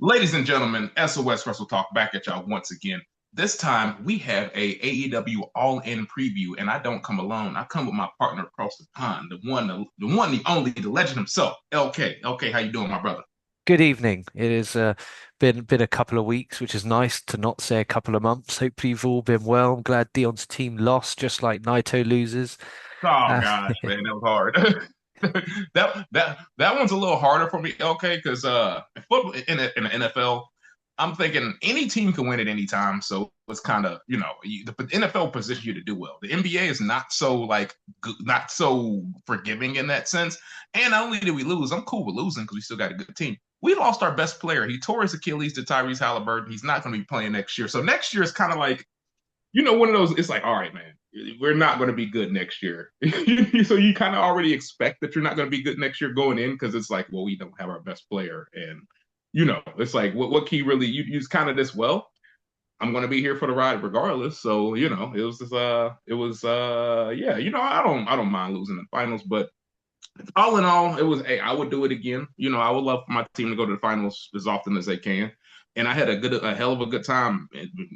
Ladies and gentlemen, SOS Wrestle Talk back at y'all once again. This time we have a AEW All In preview, and I don't come alone. I come with my partner across the pond, the only, the legend himself, LK. LK, how you doing, my brother? Good evening. It has been a couple of weeks, which is nice to not say a couple of months. Hopefully you've all been well. I'm glad Dion's team lost, just like Naito loses. Oh Uh, gosh, man, that was hard. That one's a little harder for me, LK, because football in the NFL, I'm thinking any team can win at any time. So it's kind of the NFL positions you to do well. The NBA is not so not so forgiving in that sense. And not only did we lose, I'm cool with losing because we still got a good team. We lost our best player. He tore his Achilles to Tyrese Halliburton. He's not going to be playing next year. So next year is kind of like one of those. It's like, all right, man, we're not going to be good next year. So you kind of already expect that you're not going to be good next year going in because it's like, well, we don't have our best player, and it's like, what key really you use kind of this well. I'm going to be here for the ride regardless. So yeah, I don't mind losing the finals, but all in all, it was, hey, I would do it again. I would love for my team to go to the finals as often as they can. And I had a hell of a good time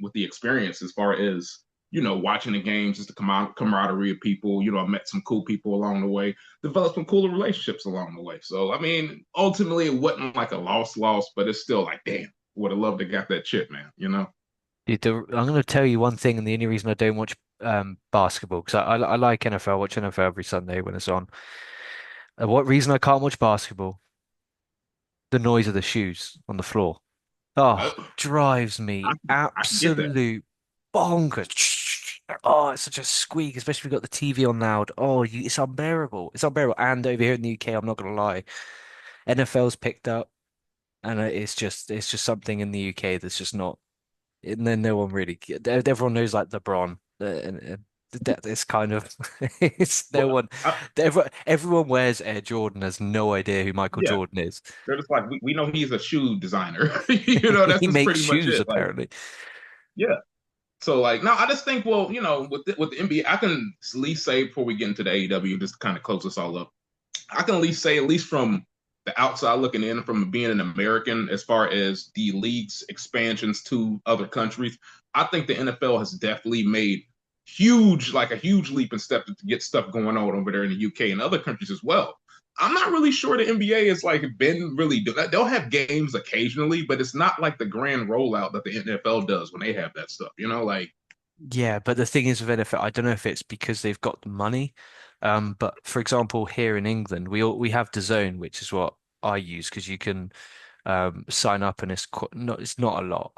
with the experience as far as, watching the games, just the camaraderie of people. I met some cool people along the way, developed some cooler relationships along the way. So, I mean, ultimately, it wasn't like a loss, but it's still like, damn, would have loved to got that chip, man. I'm going to tell you one thing, and the only reason I don't watch basketball because I like NFL, watch NFL every Sunday when it's on. What reason I can't watch basketball? The noise of the shoes on the floor. I, Oh, drives me I can get that. absolute bonkers. Oh, it's such a squeak, especially if you've got the TV on loud. Oh, it's unbearable. It's unbearable. And over here in the UK, I'm not gonna lie, NFL's picked up, and it's just something in the UK that's just not. And then no one really. Everyone knows like LeBron, and that is kind of it's no Well, one. Everyone wears Air Jordan, has no idea who Michael yeah, Jordan is. they're just like, we know he's a shoe designer. That's He just makes pretty much shoes it. Like, apparently. yeah. So like, no, I just think, well, with the NBA, I can at least say before we get into the AEW, just to kind of close this all up, I can at least say, at least from the outside looking in, from being an American, as far as the league's expansions to other countries, I think the NFL has definitely made a huge leap in step to get stuff going on over there in the UK and other countries as well. I'm not really sure the NBA has like been really they'll have games occasionally, but it's not like the grand rollout that the NFL does when they have that stuff. Like Yeah, but the thing is with NFL, I don't know if it's because they've got the money. But for example, here in England, we have DAZN, which is what I use because you can sign up and it's not a lot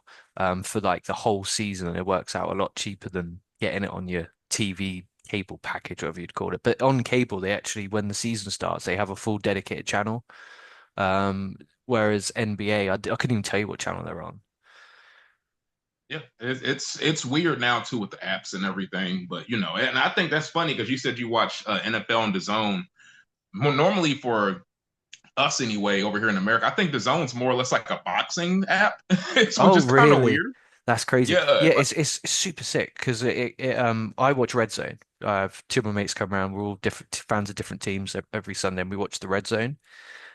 for like the whole season, and it works out a lot cheaper than getting it on your TV cable package, whatever you'd call it. But on cable, they actually, when the season starts, they have a full dedicated channel. Um, Whereas NBA, I couldn't even tell you what channel they're on. yeah, it's weird now too with the apps and everything, but and I think that's funny because you said you watch NFL on the Zone. More normally for us anyway over here in America, I think the Zone's more or less like a boxing app, so Oh, just kind of really? weird. That's crazy. Yeah, Yeah, it's super sick because I watch Red Zone. I have two of my mates come around. We're all different fans of different teams every Sunday, and we watch the Red Zone.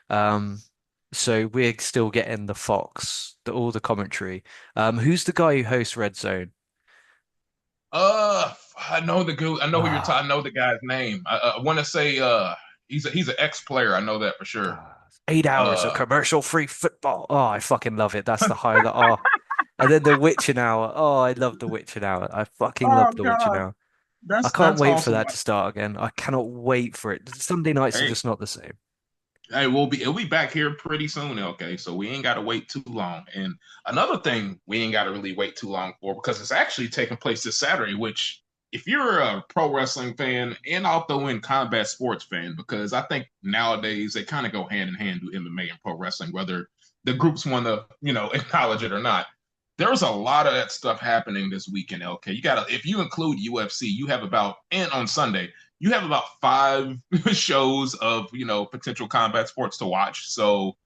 Um, so we're still getting the Fox, all the commentary. Who's the guy who hosts Red Zone? I know the good. I know who you're talking. I Ah, know the guy's name. I want to say he's an ex player. I know that for sure. 8 hours of Uh, commercial-free football. Oh, I fucking love it. That's the highlight. Oh, and then the witching hour. Oh, I love the witching hour. I fucking love oh the witching God, hour. I that's can't that's wait for awesome. that to start again. I cannot wait for it. Sunday nights are Hey, just not the same. Hey, it'll be back here pretty soon, okay? So we ain't gotta wait too long. And another thing we ain't gotta really wait too long for because it's actually taking place this Saturday, which if you're a pro wrestling fan, and I'll throw in combat sports fan, because I think nowadays they kind of go hand in hand with MMA and pro wrestling, whether the groups want to, acknowledge it or not. There's a lot of that stuff happening this weekend, LK. You gotta, if you include UFC, you have about, and on Sunday, you have about five shows of potential combat sports to watch. So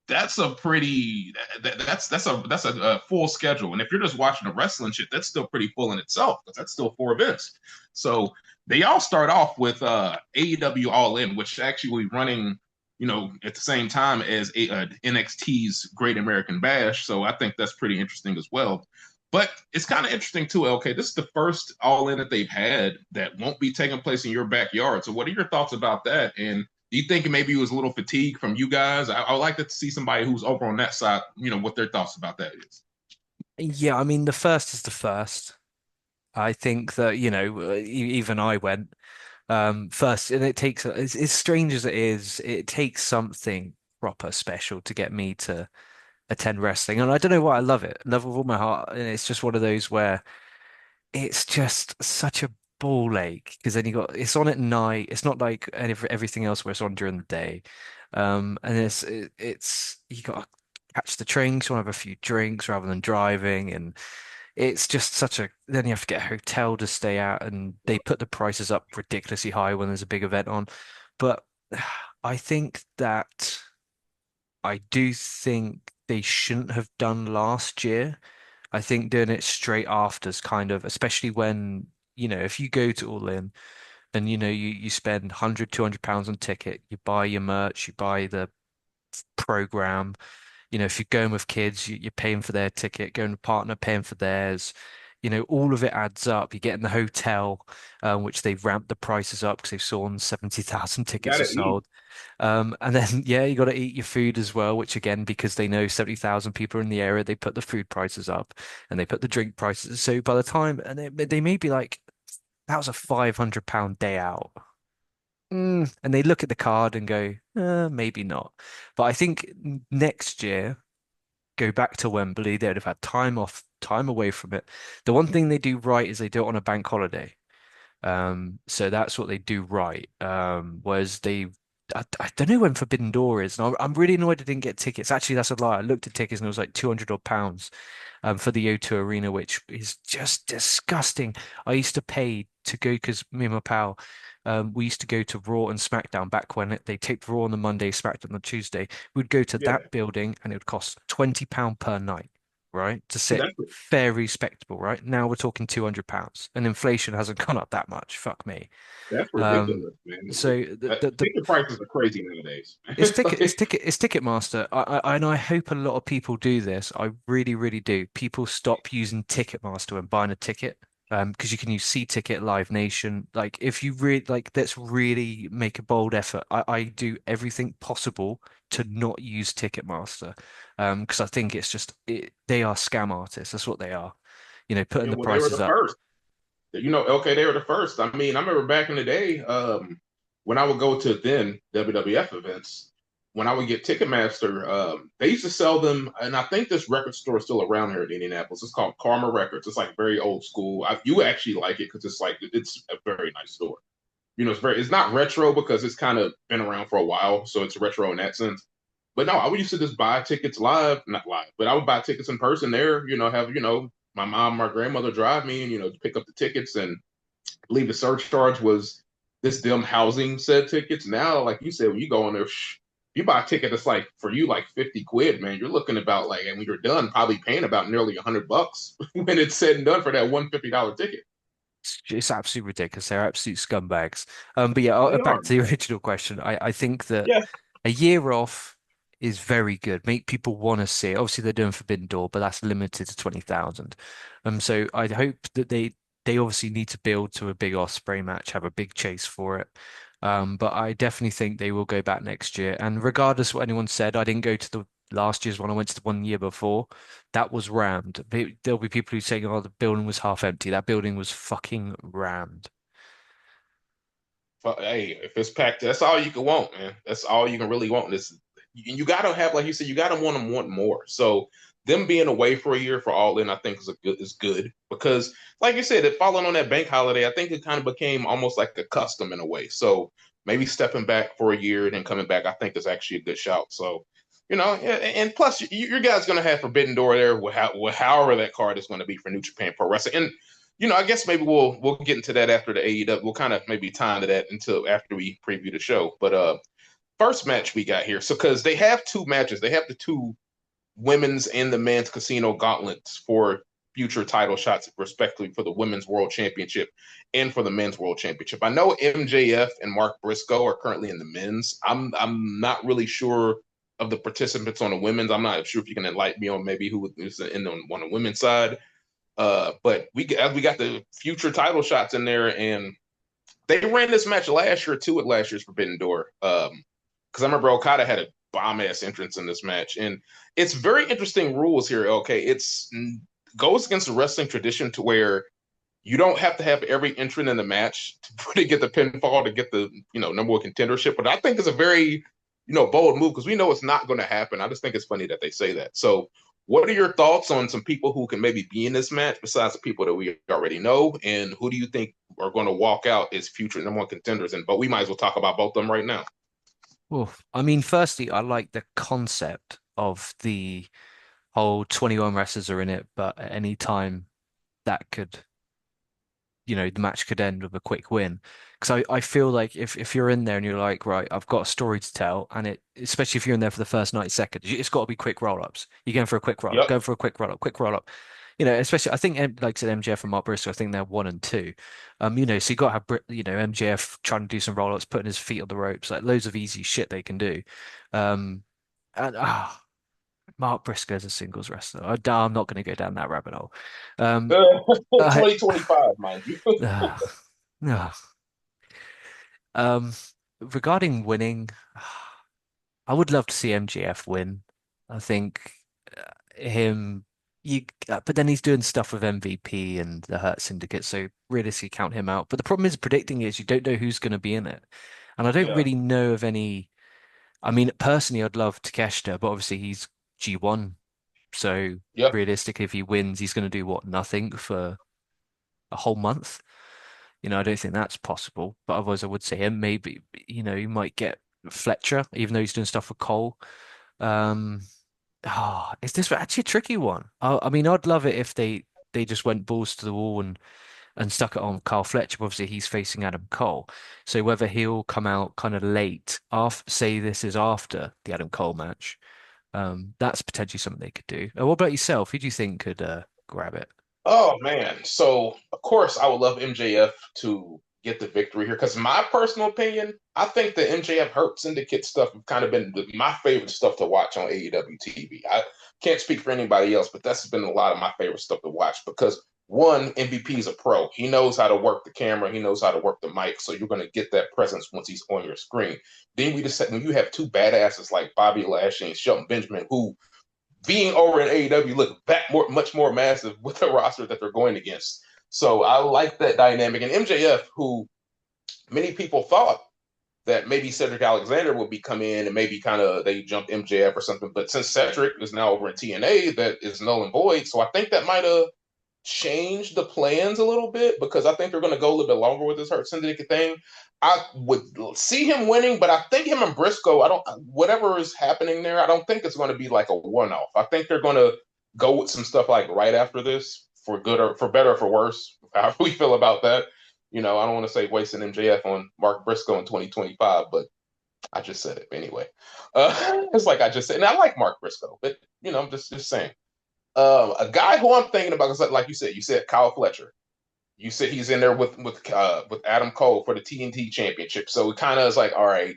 that's a pretty that's a full schedule. And if you're just watching the wrestling shit, that's still pretty full in itself because that's still four events. So they all start off with AEW All In, which actually will be running. at the same time as NXT's Great American Bash. So I think that's pretty interesting as well. But it's kind of interesting too, LK. This is the first All In that they've had that won't be taking place in your backyard. So what are your thoughts about that? And do you think maybe it was a little fatigue from you guys? I would like to see somebody who's over on that side, what their thoughts about that is. Yeah, I mean, the first is the first. I think that, even I went first, and it takes, as strange as it is, it takes something proper special to get me to attend wrestling. And I don't know why I love it. Love with all my heart. And it's just one of those where it's just such a ball ache because then it's on at night. It's not like everything else where it's on during the day. And it's you got to catch the train, so you want to have a few drinks rather than driving, and it's just such a then you have to get a hotel to stay at, and they put the prices up ridiculously high when there's a big event on. But I think that I do think they shouldn't have done last year. I think doing it straight after is kind of, especially when, if you go to All In and, you spend 100, £200 on ticket, you buy your merch, you buy the program, if you're going with kids, you're paying for their ticket, going with partner, paying for theirs. All of it adds up. You get in the hotel, which they've ramped the prices up because they've saw 70,000 tickets are Gotta eat. sold. And then, yeah, you got to eat your food as well, which again, because they know 70,000 people are in the area, they put the food prices up and they put the drink prices. So by the time, and they may be like, that was a £500 day out. And they look at the card and go, maybe not. But I think next year, go back to Wembley, they'd have had time off, time away from it. The one thing they do right is they do it on a bank holiday. So that's what they do right. Whereas I don't know when Forbidden Door is, and I'm really annoyed I didn't get tickets. Actually, that's a lie. I looked at tickets and it was like 200 odd pounds, for the O2 Arena, which is just disgusting. I used to pay to go because me and my pal, we used to go to Raw and SmackDown back when they taped Raw on the Monday, SmackDown on the Tuesday. We'd go to Yeah, that building and it would cost £20 per night, right? To sit that's very respectable, right? Now we're talking £200 and inflation hasn't gone up that much. Fuck me. that's Um, ridiculous, man. so the Ticket prices are crazy nowadays. it's ticket, it's Like, ticket, it's Ticketmaster. And I hope a lot of people do this. I really, really do. People stop using Ticketmaster when buying a ticket, because you can use C-Ticket, Live Nation. Like, if you really like, let's really make a bold effort. I do everything possible to not use Ticketmaster, because I think they are scam artists. That's what they are. Putting the well, they were prices the up. first. Okay, they were the first. I mean, I remember back in the day, when I would go to then WWF events, when I would get Ticketmaster, they used to sell them, and I think this record store is still around here in Indianapolis. It's called Karma Records. It's like very old school. You actually like it because it's a very nice store. It's not retro because it's kind of been around for a while, so it's retro in that sense. But no, I would used to just buy tickets live, not live, but I would buy tickets in person there. Have my mom, my grandmother drive me, and pick up the tickets and leave the surcharge was this them housing said tickets. Now, like you said, when you go on there, you buy a ticket that's like for you like 50 quid, man. You're looking about like, and when you're done, probably paying about nearly $100 when it's said and done for that $150 ticket. It's absolutely ridiculous. They're absolute scumbags. But yeah, They are. back to the original question. I think that Yeah, a year off is very good. Make people want to see it. Obviously, they're doing Forbidden Door, but that's limited to 20,000. So I hope that they obviously need to build to a big Osprey match, have a big chase for it. But I definitely think they will go back next year. And regardless of what anyone said, I didn't go to the last year's one. I went to the one year before. That was rammed. There'll be people who saying, "Oh, the building was half empty." That building was fucking rammed. hey, if it's packed, that's all you can want, man. That's all you can really want. You gotta have, like you said, you gotta want more. So them being away for a year for All In, I think is good because, like you said, it following on that bank holiday, I think it kind of became almost like a custom in a way. So maybe stepping back for a year and then coming back, I think is actually a good shout. So. And plus, your guys going to have Forbidden Door there, however that card is going to be for New Japan Pro Wrestling. And I guess maybe we'll get into that after the AEW. We'll kind of maybe tie into that until after we preview the show. But first match we got here. So because they have two matches, they have the two women's and the men's casino gauntlets for future title shots, respectively, for the Women's World Championship and for the Men's World Championship. I know MJF and Mark Briscoe are currently in the men's. I'm not really sure of the participants on the women's. I'm not sure if you can enlighten me on maybe who is in on the women's side. But we got the future title shots in there, and they ran this match last year too at last year's Forbidden Door. Because I remember Okada had a bomb ass entrance in this match, and it's very interesting rules here. Okay, it's goes against the wrestling tradition to where you don't have to have every entrant in the match to get the pinfall to get the number one contendership. But I think it's a very bold move because we know it's not going to happen. I just think it's funny that they say that. So, what are your thoughts on some people who can maybe be in this match besides the people that we already know, and who do you think are going to walk out as future number one contenders? And but we might as well talk about both of them right now. Well, I mean, firstly, I like the concept of the whole 21 wrestlers are in it, but at any time that could, the match could end with a quick win. Because I feel like if you're in there and you're like, right, I've got a story to tell, and especially if you're in there for the first 90 seconds, it's got to be quick roll-ups. You're going for a quick roll-up, Yep. going for a quick roll-up, quick roll-up. Especially I think like I said, MJF and Mark Briscoe, I think they're one and two. So you got to have MJF trying to do some roll-ups, putting his feet on the ropes, like loads of easy shit they can do. Um, and Mark Briscoe as a singles wrestler. I'm not going to go down that rabbit hole. Um, I, 2025, mind you. no. Um, Regarding winning, I would love to see MGF win. I think him, but then he's doing stuff with MVP and the Hurt Syndicate, so realistically count him out. But the problem is predicting is you don't know who's going to be in it, and I don't Yeah. really know of any. I mean, personally, I'd love Takeshita, but obviously he's G1, so Yep. realistically, if he wins, he's going to do what, nothing for a whole month. I don't think that's possible. But otherwise, I would say him. Maybe, you might get Fletcher, even though he's doing stuff with Cole. Um, is this actually a tricky one? I mean, I'd love it if they just went balls to the wall and stuck it on Carl Fletcher. Obviously, he's facing Adam Cole. So whether he'll come out kind of late after, say this is after the Adam Cole match, that's potentially something they could do. What about yourself? Who do you think could grab it? Oh man. So of course I would love MJF to get the victory here because my personal opinion, I think the MJF Hurt Syndicate stuff have kind of been my favorite stuff to watch on AEW TV. I can't speak for anybody else, but that's been a lot of my favorite stuff to watch because one, MVP is a pro. He knows how to work the camera, he knows how to work the mic, so you're going to get that presence once he's on your screen. Then we just said when you have two badasses like Bobby Lashley and Shelton Benjamin who being over in AEW look much more massive with the roster that they're going against. So I like that dynamic. And MJF, who many people thought that maybe Cedric Alexander would be come in and maybe kind of they jump MJF or something. But since Cedric is now over in TNA, that is null and void. So I think that might have changed the plans a little bit because I think they're going to go a little bit longer with this Hurt Syndicate thing. I would see him winning, but I think him and Briscoe, I don't, whatever is happening there, I don't think it's going to be like a one off. I think they're going to go with some stuff like right after this for good or for better or for worse, however we feel about that. I don't want to say wasting MJF on Mark Briscoe in 2025, but I just said it anyway. It's like I just said, and I like Mark Briscoe, but I'm just saying. A guy who I'm thinking about is like you said Kyle Fletcher. You said he's in there with Adam Cole for the TNT Championship, so it kind of is like, all right,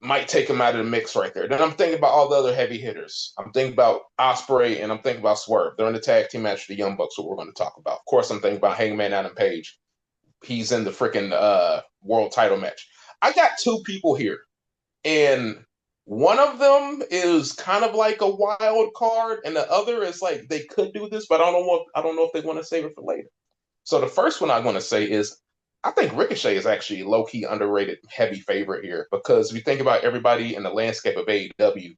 might take him out of the mix right there. Then I'm thinking about all the other heavy hitters. I'm thinking about Osprey and I'm thinking about Swerve. They're in the tag team match for the Young Bucks, what we're going to talk about. Of course, I'm thinking about Hangman Adam Page. He's in the freaking world title match. I got two people here, and one of them is kind of like a wild card, and the other is like they could do this, but I don't know if they want to save it for later. So the first one I'm going to say is I think Ricochet is actually low key underrated heavy favorite here because if you think about everybody in the landscape of AEW,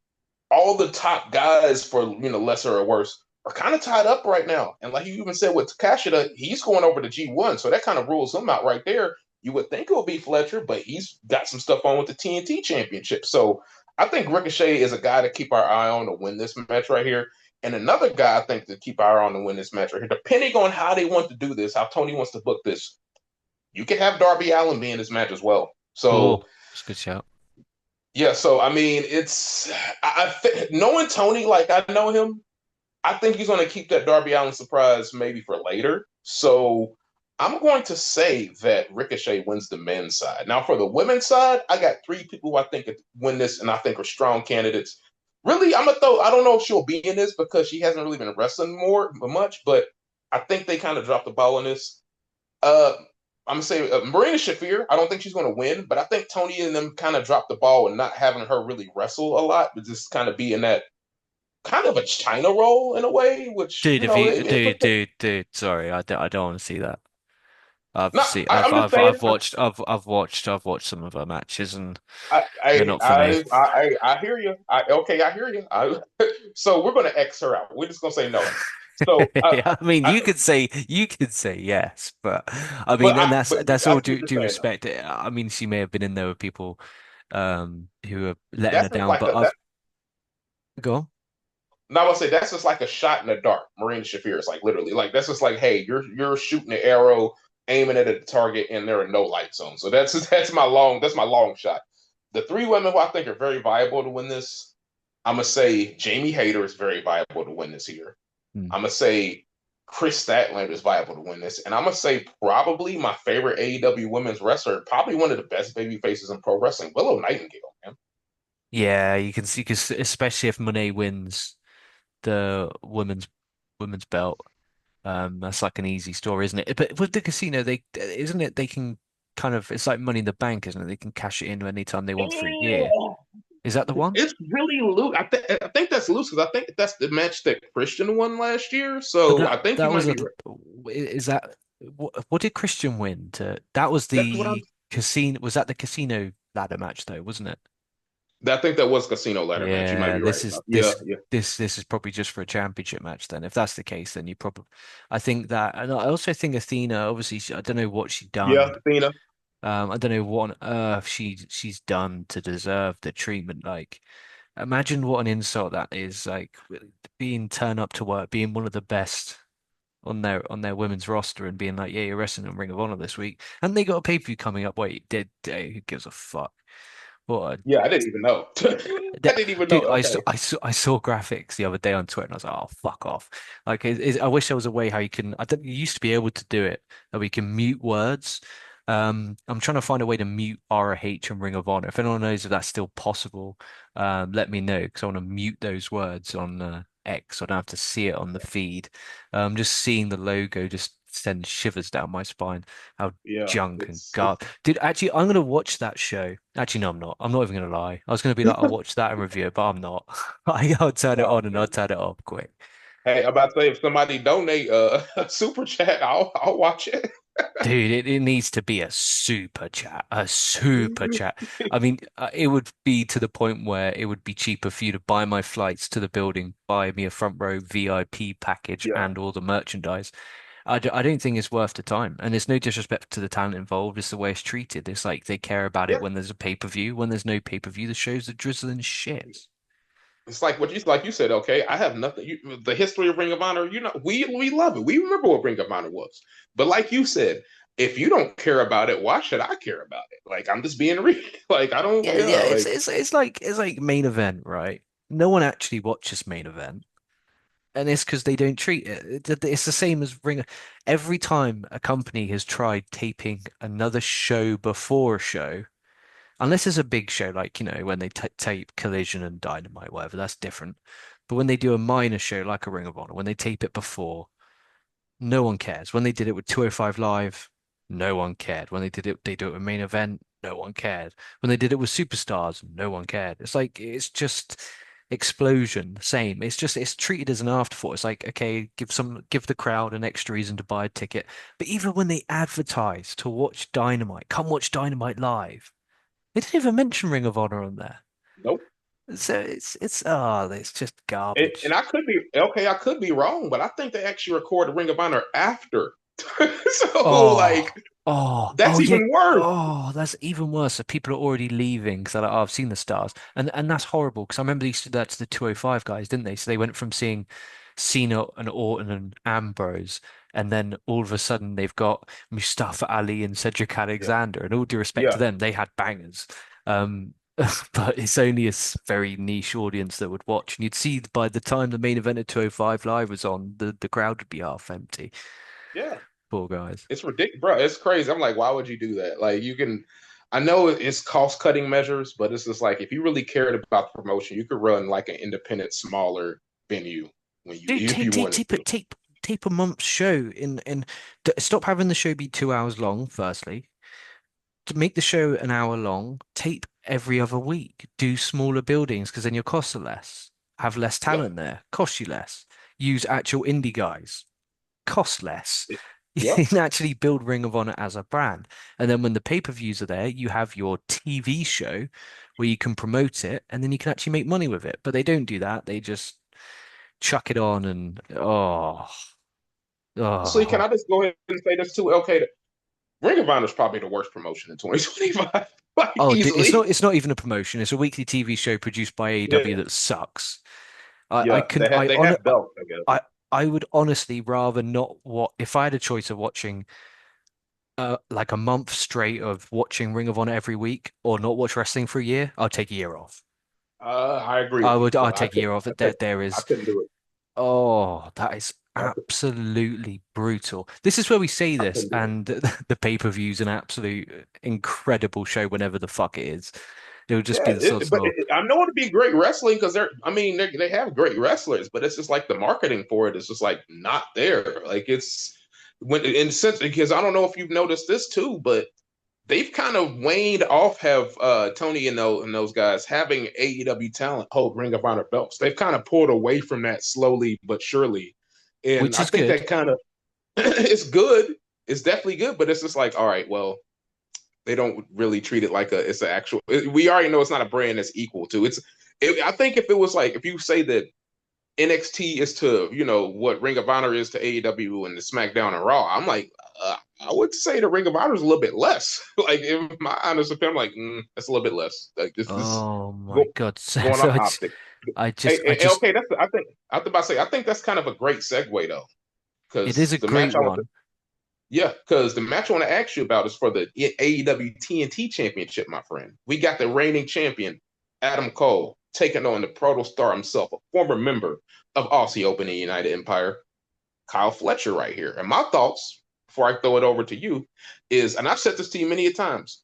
all the top guys for lesser or worse are kind of tied up right now. And like you even said with Takashita, he's going over to G1, so that kind of rules him out right there. You would think it would be Fletcher, but he's got some stuff on with the TNT Championship. So I think Ricochet is a guy to keep our eye on to win this match right here. And another guy I think to keep our eye on to win this match right here, depending on how they want to do this, how Tony wants to book this, you can have Darby Allin be in this match as well. Oh, So it's a good shout. yeah, so I mean, knowing Tony like I know him. I think he's going to keep that Darby Allin surprise maybe for later. So I'm going to say that Ricochet wins the men's side. Now for the women's side, I got three people who I think could win this, and I think are strong candidates. Really, I'm gonna throw. I don't know if she'll be in this because she hasn't really been wrestling much, but I think they kind of dropped the ball on this. Uh, I'm gonna say Marina Shafir. I don't think she's gonna win, but I think Tony and them kind of dropped the ball and not having her really wrestle a lot, but just kind of be in that kind of a China role in a way, which Dude, you if know, you dude, sorry, I don't want to see that. no, I'm just saying. I've watched some of her matches and I they're I not for me. I I hear you. Okay, I hear you. So we're gonna X her out. We're just gonna say no. So Yeah, I mean, I you could say yes, but I but mean, and but that's I all see what you're due saying though. respect. I mean, she may have been in there with people who are letting her That's just down, like but a I've that. go on. No, I would say that's just like a shot in the dark. Marina Shafir is like literally like that's just like, hey, you're shooting the arrow, aiming it at the target, and there are no lights on. So that's my long shot. The three women who I think are very viable to win this, I'm gonna say Jamie Hayter is very viable to win this here. Hmm. I'm gonna say Chris Statlander is viable to win this, and I'm gonna say probably my favorite AEW women's wrestler, probably one of the best baby faces in pro wrestling, Willow Nightingale, man. Yeah, you can see because especially if Monet wins the women's belt, that's like an easy story, isn't it? But with the casino, they isn't it? They can kind of it's like Money in the Bank, isn't it? They can cash it in anytime they want for a year. Is that the one? It's really loose. I think that's loose because I think that's the match that Christian won last year. But So I think that you was might a be right. is that what did Christian win to? That was That's what I'm. the casino. Was that the casino ladder match though, wasn't it? I think that was casino ladder match. You might Yeah, be right. Yeah, yeah, this is probably just for a championship match then. If that's the case, then you probably I think that and I also think Athena, obviously I don't know what she yeah. done. Cena. I don't know what on earth she's done to deserve the treatment. Like, imagine what an insult that is. Like being turned up to work, being one of the best on their women's roster, and being like, "Yeah, you're wrestling in Ring of Honor this week," and they got a pay-per-view coming up. Wait, did who gives a fuck? What Yeah, I didn't even know. I that, didn't even know. dude, Okay. I saw graphics the other day on Twitter, and I was like, "Oh, fuck off!" Like, I wish there was a way how you can. I don't. You used to be able to do it that we can mute words. I'm trying to find a way to mute ROH and Ring of Honor. If anyone knows if that's still possible, let me know because I want to mute those words on X. So I don't have to see it on the feed. Just seeing the logo just sends shivers down my spine. How Yeah, junk and gar. Dude, actually, I'm gonna watch that show. Actually, no, I'm not. I'm not even gonna lie. I was gonna be like, I'll watch that and review it, but I'm not. I'll turn it oh on and I'll man. turn it off quick. Hey, I'm about to say if somebody donate a super chat, I'll watch it. Dude, it needs to be a super chat, a super chat. I mean, it would be to the point where it would be cheaper for you to buy my flights to the building, buy me a front row VIP package Yeah, and all the merchandise. I don't think it's worth the time. And there's no disrespect to the talent involved. It's the way it's treated. It's like they care about it yeah. when there's a pay-per-view. When there's no pay-per-view, the show's a drizzling shit. It's like you said. Okay, I have nothing. The history of Ring of Honor. You know, we love it. We remember what Ring of Honor was. But like you said, if you don't care about it, why should I care about it? Like I'm just being real. Like I don't. Yeah, Yeah. yeah, Like it's like main event, right? No one actually watches main event. And it's because they don't treat it. It's the same as Ring. Every time a company has tried taping another show before a show, unless it's a big show, like, when they t tape Collision and Dynamite, whatever, that's different. But when they do a minor show like a Ring of Honor, when they tape it before, no one cares. When they did it with 205 Live, no one cared. When they do it with main event, no one cared. When they did it with superstars, no one cared. It's like it's just explosion, same. It's treated as an afterthought. It's like, okay, give the crowd an extra reason to buy a ticket. But even when they advertise to watch Dynamite, come watch Dynamite live, they didn't even mention Ring of Honor on there. nope. So it's just And garbage. I could be okay. I could be wrong, but I think they actually recorded Ring of Honor after. So like Oh, oh that's yeah. even worse. Oh, that's even worse. So people are already leaving because they're like, oh, I've seen the stars, and that's horrible. Because I remember they used to do that to the 205 guys, didn't they? So they went from seeing Cena and Orton and Ambrose, and then all of a sudden they've got Mustafa Ali and Cedric Yeah, Alexander. And all due respect to yeah. them, they had bangers. but it's only a very niche audience that would watch. And you'd see by the time the main event of 205 Live was on, the crowd would be half empty. Yeah, Poor guys. it's ridiculous, bro. It's crazy. I'm like, why would you do that? Like, you can. I know it's cost cutting measures, but it's just like if you really cared about the promotion, you could run like an independent, smaller venue when you Dude, if you wanted to. tape a month's show in stop having the show be 2 hours long, firstly. To make the show an hour long, tape every other week. Do smaller buildings because then your costs are less. Have less Yep. talent there, cost you less. Use actual indie guys, cost less. You Yep. can actually build Ring of Honor as a brand. And then when the pay-per-views are there, you have your TV show where you can promote it and then you can actually make money with it. But they don't do that. They just chuck it on and So can oh. I just go ahead and say this too? Okay, Ring of Honor is probably the worst promotion in 2025, like Oh, easily. it's not even a promotion. It's a weekly TV show produced by AEW Yeah, that sucks. I yeah. can They have belts, I guess. I I would honestly rather not what if I had a choice of watching like a month straight of watching Ring of Honor every week or not watch wrestling for a year, I'll take a year off. I agree with you. I'll I take a could, year off. I could, There I is couldn't do it. oh, that is I, could, absolutely brutal. This is where we say I this, couldn't do it. and the pay-per-view is an absolute incredible show whenever the fuck it is. It'll just be Yeah, the sod's law. I know it'd be great wrestling because I mean, they have great wrestlers, but it's just like the marketing for it is just like not there. Like it's when in sense because I don't know if you've noticed this too, but they've kind of waned off have Tony and those guys having AEW talent hold Ring of Honor belts. They've kind of pulled away from that slowly but surely. And Which I is think good. that kind of it's good. It's definitely good, but it's just like, all right, well, they don't really treat it like it's an actual. We already know it's not a brand that's equal to it's. I think if it was like if you say that NXT is to what Ring of Honor is to AEW and the SmackDown and Raw, I'm like I would say the Ring of Honor is a little bit less. Like in my honest opinion, I'm like that's a little bit less. Like this Oh go, my God. going So off optic. I Hey, just, okay, I was about to say I think that's kind of a great segue though it is because a the match great I want one. yeah, because the match I want to ask you about is for the AEW TNT Championship, my friend. We got the reigning champion, Adam Cole, taking on the proto star himself, a former member of Aussie Open and United Empire, Kyle Fletcher, right here. And my thoughts, before I throw it over to you, is, and I've said this to you many a times,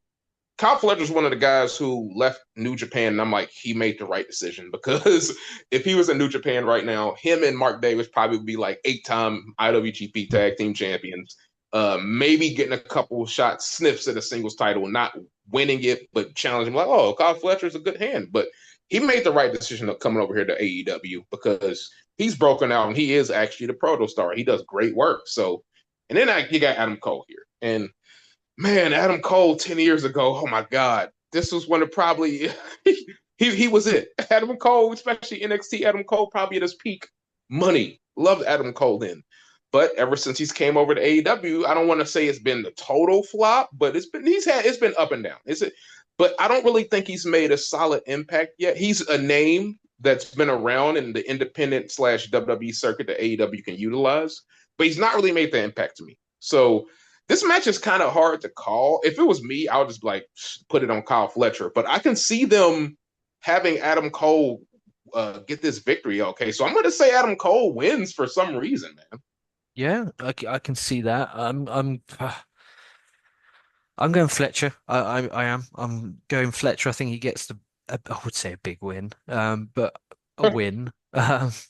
Kyle Fletcher's one of the guys who left New Japan, and I'm like, he made the right decision because if he was in New Japan right now, him and Mark Davis probably would be like 8-time IWGP Tag Team Champions. Maybe getting a couple shots, sniffs at a singles title, not winning it, but challenging. Like, oh, Kyle Fletcher's a good hand, but he made the right decision of coming over here to AEW because he's broken out and he is actually the proto star. He does great work. So, and then you got Adam Cole here, and man, Adam Cole 10 years ago, oh my God. This was one of probably he was it. Adam Cole, especially NXT Adam Cole, probably at his peak money. Loved Adam Cole then. But ever since he's came over to AEW, I don't want to say it's been the total flop, but it's been up and down. Is it? But I don't really think he's made a solid impact yet. He's a name that's been around in the independent slash WWE circuit that AEW can utilize, but he's not really made the impact to me. So this match is kind of hard to call. If it was me, I would just like put it on Kyle Fletcher. But I can see them having Adam Cole get this victory. Okay, so I'm going to say Adam Cole wins for some reason, man. Yeah, I can see that. I'm going Fletcher. I am. I'm going Fletcher. I think he gets I would say a big win. But a win.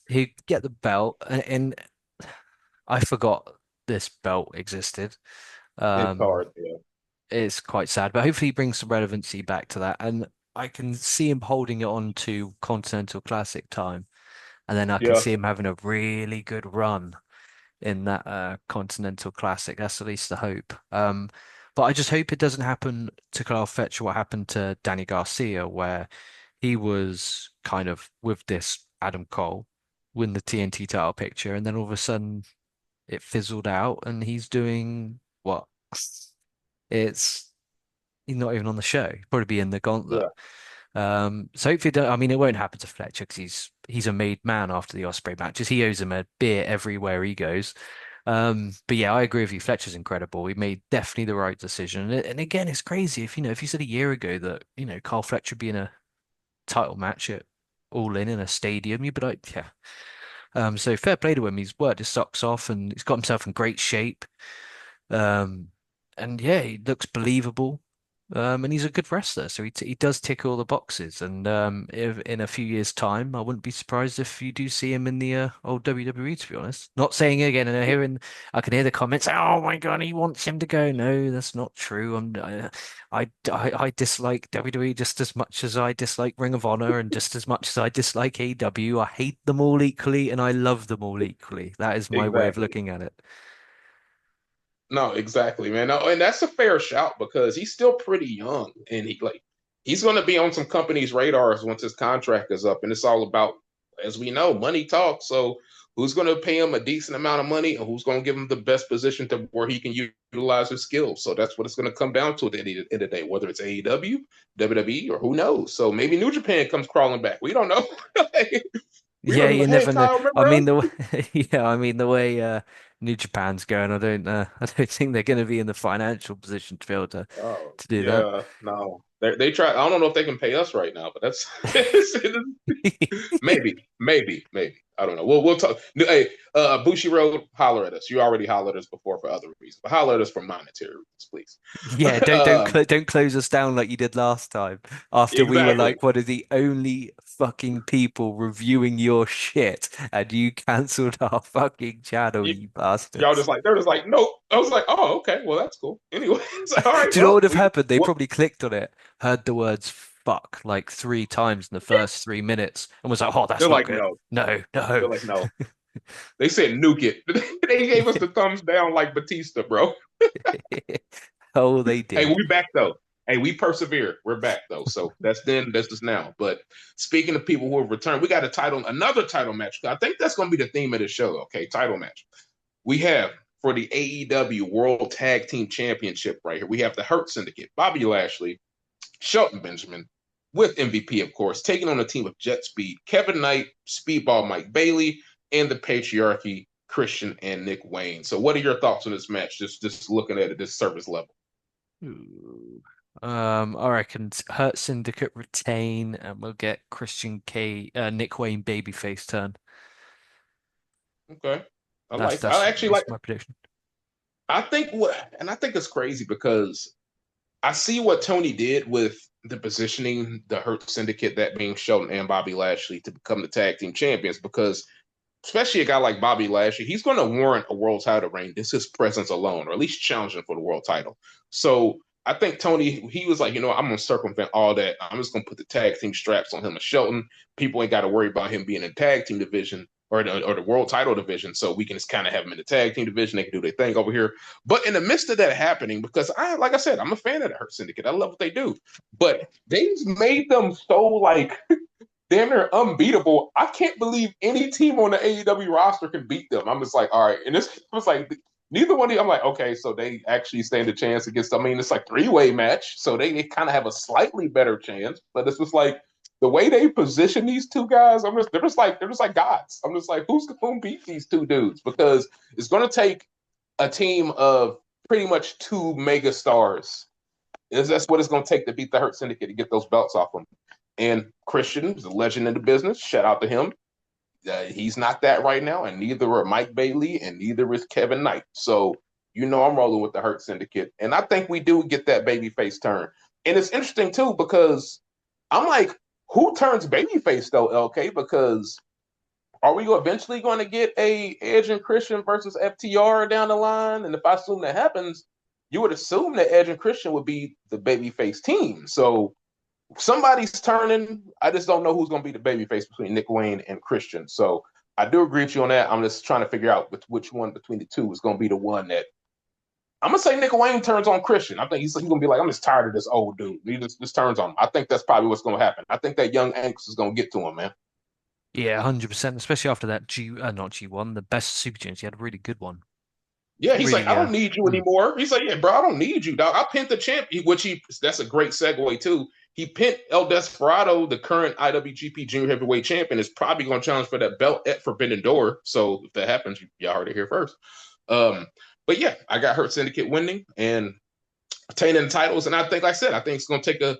He get the belt and I forgot this belt existed. It's Um, hard. Yeah, it's quite sad, but hopefully he brings some relevancy back to that. And I can see him holding it on to Continental Classic time. And then I can yeah, see him having a really good run in that Continental Classic. That's at least the hope. But I just hope it doesn't happen to Kyle Fletcher what happened to Danny Garcia, where he was kind of with this Adam Cole, win the TNT title picture, and then all of a sudden it fizzled out, and he's doing what? It's he's not even on the show. He'd probably be in the gauntlet. yeah. So hopefully, I mean, it won't happen to Fletcher because he's a made man after the Osprey matches. He owes him a beer everywhere he goes. But yeah, I agree with you. Fletcher's incredible. He made definitely the right decision. And again, it's crazy if if you said a year ago that Carl Fletcher would be in a title match at All In a stadium, you'd be like, yeah. So fair play to him. He's worked his socks off and he's got himself in great shape. Um, and yeah, he looks believable. And he's a good wrestler, so he does tick all the boxes. And if in a few years' time, I wouldn't be surprised if you do see him in the old WWE. To be honest, not saying it again, and I can hear the comments. Oh my God, he wants him to go. No, that's not true. I dislike WWE just as much as I dislike Ring of Honor, and just as much as I dislike AEW. I hate them all equally, and I love them all equally. That is my way of Exactly. looking at it. No, exactly, man. No, and that's a fair shout because he's still pretty young, and he's going to be on some companies' radars once his contract is up. And it's all about, as we know, money talks. So who's going to pay him a decent amount of money, and who's going to give him the best position to where he can utilize his skills? So that's what it's going to come down to at the end of the day, whether it's AEW, WWE, or who knows. So maybe New Japan comes crawling back. We don't know. We Yeah, don't know. you Hey, never know. Kyle, I remember mean us? the way, yeah, I mean the way New Japan's going, I don't think they're going to be in the financial position to be able Oh, to do that. yeah, no. They try. I don't know if they can pay us right now, but that's maybe. I don't know. We'll talk. Hey, Bushiroad, holler at us. You already hollered at us before for other reasons, but holler at us for monetary reasons, please. Yeah, don't close us down like you did last time after we were Exactly. like one of the only fucking people reviewing your shit and you cancelled our fucking channel, Y- you Y'all bastards. just like they're just like nope. I was like, oh, okay, well that's cool. Anyway, it's like, all right, Do you know what well would have we happened? They what probably clicked on it, heard the words fuck like 3 times in the first 3 minutes and was like, oh, that's they're not like good. no. No, no. They're like no. They said nuke it. They gave us the thumbs down like Batista, bro. Oh, they Hey, did. we back though. Hey, we persevere. We're back though. So that's then, that's just now. But speaking of people who have returned, we got another title match. I think that's going to be the theme of the show. Okay, title match. We have for the AEW World Tag Team Championship right here. We have the Hurt Syndicate, Bobby Lashley, Shelton Benjamin, with MVP, of course, taking on a team of Jet Speed, Kevin Knight, Speedball Mike Bailey, and the Patriarchy, Christian and Nick Wayne. So, what are your thoughts on this match? Just looking at it, this service level. Ooh. I reckon Hurt Syndicate retain, and we'll get Nick Wayne babyface turn. Okay. I actually like That's my prediction. I think what and I think it's crazy because I see what Tony did with the positioning the Hurt Syndicate, that being Shelton and Bobby Lashley, to become the tag team champions, because especially a guy like Bobby Lashley, he's going to warrant a world title reign. This his presence alone, or at least challenging for the world title. So I think Tony, he was like, I'm going to circumvent all that. I'm just going to put the tag team straps on him and Shelton. People ain't got to worry about him being in tag team division or the world title division. So we can just kind of have him in the tag team division. They can do their thing over here. But in the midst of that happening, because like I said, I'm a fan of the Hurt Syndicate. I love what they do. But they made them so like damn near unbeatable. I can't believe any team on the AEW roster can beat them. I'm just like, all right. And this was like neither one of you. I'm like, okay, so they actually stand a chance against. I mean, it's like three-way match, so they kind of have a slightly better chance. But it's just like the way they position these two guys. They're just like gods. I'm just like, who's going to beat these two dudes? Because it's going to take a team of pretty much two mega stars. That's what it's going to take to beat the Hurt Syndicate to get those belts off them. And Christian is a legend in the business. Shout out to him. He's not that right now, and neither are Mike Bailey, and neither is Kevin Knight. So I'm rolling with the Hurt Syndicate, and I think we do get that babyface turn. And it's interesting too because I'm like, who turns babyface though, LK? Because are we eventually going to get a Edge and Christian versus FTR down the line? And if I assume that happens, you would assume that Edge and Christian would be the babyface team. So somebody's turning. I just don't know who's going to be the babyface between Nick Wayne and Christian. So I do agree with you on that. I'm just trying to figure out which one between the two is going to be the one that I'm gonna say Nick Wayne turns on Christian. I think he's gonna be like, I'm just tired of this old dude. He just turns on him. I think that's probably what's gonna happen. I think that young angst is gonna get to him, man. Yeah, 100%, especially after that not G1, the best Super Juniors. He had a really good one. Yeah, he's like, I Really, don't need you mm. anymore. He's like, yeah, bro, I don't need you, dog. I pinned the champ, that's a great segue too. He pinned El Desperado, the current IWGP Junior Heavyweight Champion, is probably going to challenge for that belt at Forbidden Door. So if that happens, y'all heard it here first. Um, but yeah, I got Hurt Syndicate winning and attaining the titles. And I think, like I said, I think it's going to take a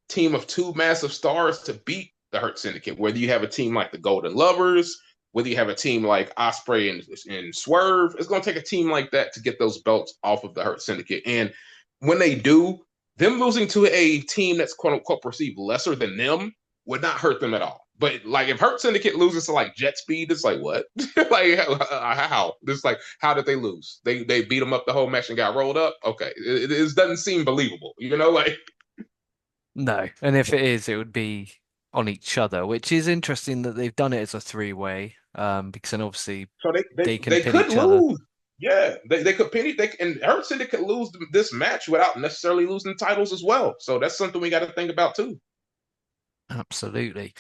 team of two massive stars to beat the Hurt Syndicate. Whether you have a team like the Golden Lovers, whether you have a team like Osprey and Swerve, it's going to take a team like that to get those belts off of the Hurt Syndicate. And when they do, them losing to a team that's quote unquote perceived lesser than them would not hurt them at all. But like if Hurt Syndicate loses to like Jet Speed, it's like what? Like how? It's like how did they lose? They beat them up the whole match and got rolled up. Okay, it doesn't seem believable. You know, like No, and if it is, it would be on each other, which is interesting that they've done it as a three-way, because then obviously so they can they pin could each other. lose. Yeah, they could penny they and Hurt Syndicate could lose this match without necessarily losing titles as well. So that's something we got to think about too. Absolutely.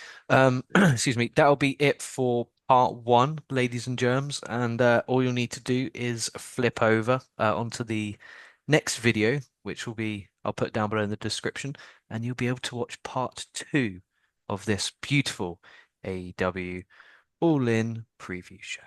Excuse me. That'll be it for part one, ladies and germs. And all you'll need to do is flip over onto the next video, which will be, I'll put down below in the description, and you'll be able to watch part two of this beautiful AEW All In preview show.